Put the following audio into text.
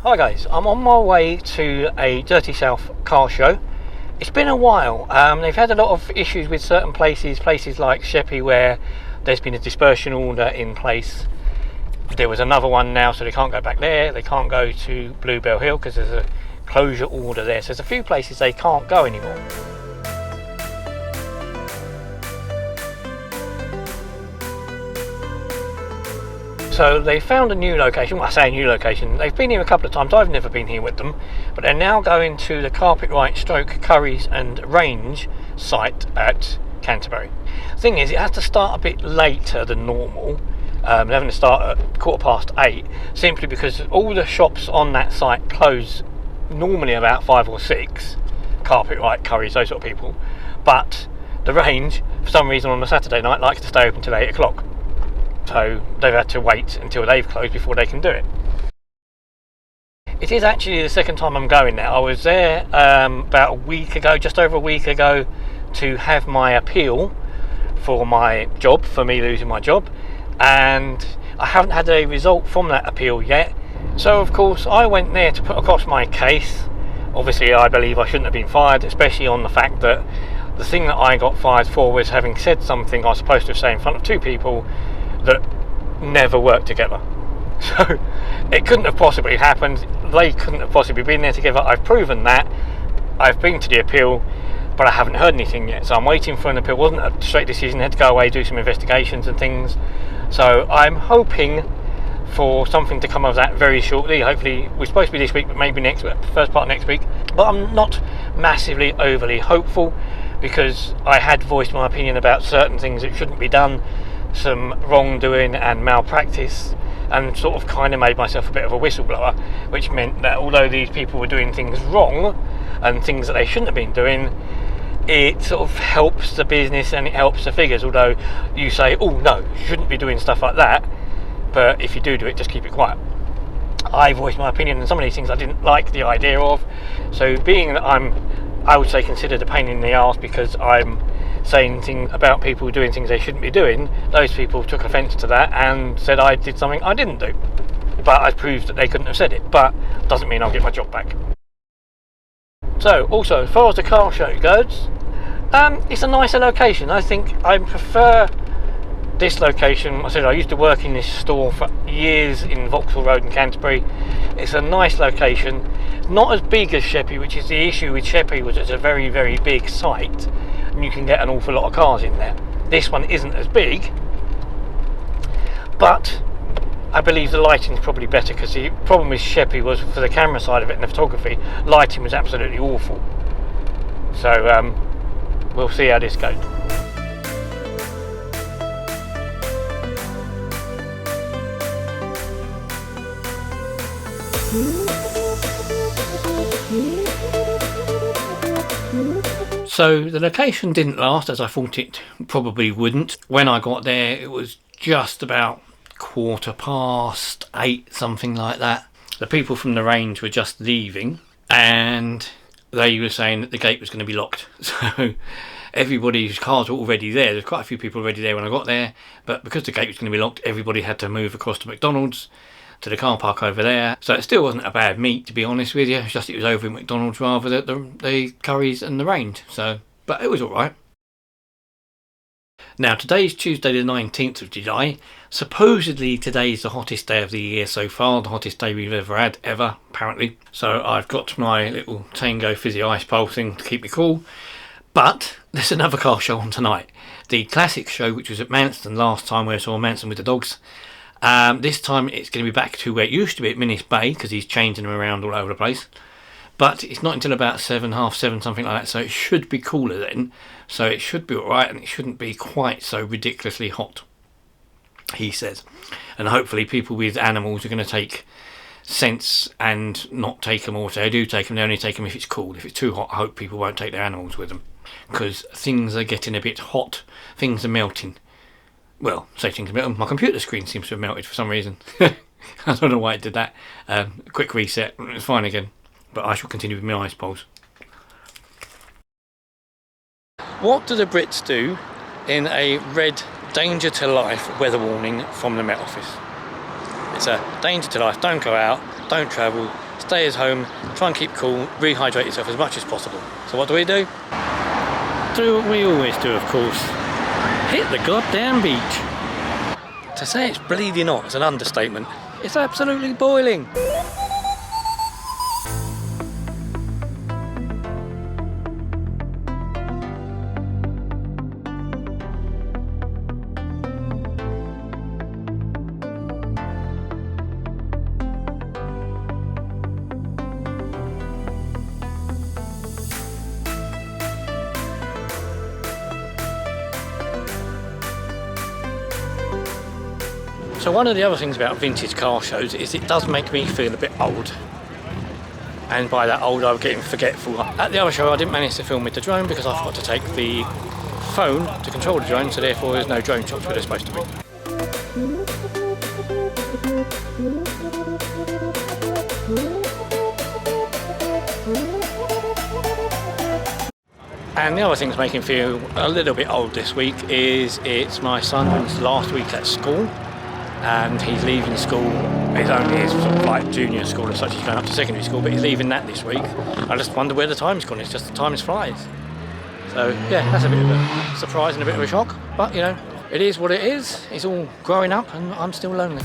Hi guys, I'm on my way to a Dirty South car show. It's been a while. They've had a lot of issues with certain places like Sheppey, where there's been a dispersion order in place. There was another one now, so they can't go back there. They can't go to Bluebell Hill because there's a closure order there. So there's a few places they can't go anymore. So they found a new location. Well, I say a new location. They've been here a couple of times. I've never been here with them, but they're now going to the Carpetwright / Curries and Range site at Canterbury. Thing is, it has to start a bit later than normal. They're having to start at 8:15, simply because all the shops on that site close normally about 5 or 6. Carpetwright, Curries, those sort of people. But the Range, for some reason, on a Saturday night likes to stay open till 8 o'clock. So they've had to wait until they've closed before they can do it. It is actually the second time I'm going now. I was there about a week ago, just over a week ago, to have my appeal for my job, for me losing my job, and I haven't had a result from that appeal yet. So of course I went there to put across my case. Obviously I believe I shouldn't have been fired, especially on the fact that the thing that I got fired for was having said something I was supposed to say in front of 2 people that never worked together. So it couldn't have possibly happened. They couldn't have possibly been there together. I've proven that. I've been to the appeal, but I haven't heard anything yet. So I'm waiting for an appeal. It wasn't a straight decision. I had to go away, do some investigations and things. So I'm hoping for something to come of that very shortly. Hopefully, we're supposed to be this week, but maybe next week, first part of next week. But I'm not massively overly hopeful, because I had voiced my opinion about certain things that shouldn't be done, some wrongdoing and malpractice, and sort of kind of made myself a bit of a whistleblower, which meant that although these people were doing things wrong and things that they shouldn't have been doing, it sort of helps the business and it helps the figures. Although you say, oh no, you shouldn't be doing stuff like that, but if you do it, just keep it quiet. I voiced my opinion on some of these things I didn't like the idea of. So being that I would say considered a pain in the arse because I'm saying things about people doing things they shouldn't be doing, those people took offence to that and said I did something I didn't do. But I proved that they couldn't have said it, but doesn't mean I'll get my job back. So also, as far as the car show goes, it's a nicer location. I think I prefer this location. I said I used to work in this store for years in Vauxhall Road in Canterbury. It's a nice location. Not as big as Sheppey, which is the issue with Sheppey, was it's a very, very big site and you can get an awful lot of cars in there. This one isn't as big, but I believe the lighting is probably better, because the problem with Sheppey was, for the camera side of it and the photography, lighting was absolutely awful. So we'll see how this goes. So the location didn't last as I thought it probably wouldn't. When I got there, it was just about 8:15, something like that. The people from the Range were just leaving and they were saying that the gate was going to be locked. So everybody's cars were already there. There's quite a few people already there when I got there, but because the gate was going to be locked, everybody had to move across to McDonald's, to the car park over there. So it still wasn't a bad meet, to be honest with you. It's just it was over in McDonald's rather than the Curries and the Range. So, but it was alright. Now today's Tuesday the 19th of July. Supposedly today's the hottest day of the year so far, the hottest day we've ever had, apparently. So I've got my little Tango Fizzy Ice Pulse thing to keep me cool. But there's another car show on tonight. The classic show, which was at Manston last time, where I saw Manston with the dogs. This time it's going to be back to where it used to be at Minnis Bay, because he's changing them around all over the place. But it's not until about 7, half 7, something like that, so it should be cooler then. So it should be alright, and it shouldn't be quite so ridiculously hot, he says. And hopefully people with animals are going to take sense and not take them, or if they do take them, they only take them if it's cool. If it's too hot, I hope people won't take their animals with them, because things are getting a bit hot, things are melting. Well, say things are melting. My computer screen seems to have melted for some reason. I don't know why it did that. Quick reset, it's fine again. But I shall continue with my ice poles. What do the Brits do in a red danger to life weather warning from the Met Office? It's a danger to life, don't go out, don't travel, stay at home, try and keep cool, rehydrate yourself as much as possible. So what do? Do what we always do, of course. Hit the goddamn beach. To say it's bleeding hot is an understatement. It's absolutely boiling. So one of the other things about vintage car shows is it does make me feel a bit old. And by that old, I'm getting forgetful. At the other show, I didn't manage to film with the drone because I forgot to take the phone to control the drone, so therefore there's no drone shots where they're supposed to be. And the other thing that's making me feel a little bit old this week is it's my son's last week at school. And he's leaving school. It's only his sort of like junior school as such. He's going up to secondary school, but he's leaving that this week. I just wonder where the time's gone. It's just the time flies. So yeah, that's a bit of a surprise and a bit of a shock. But you know, it is what it is. He's all growing up, and I'm still lonely.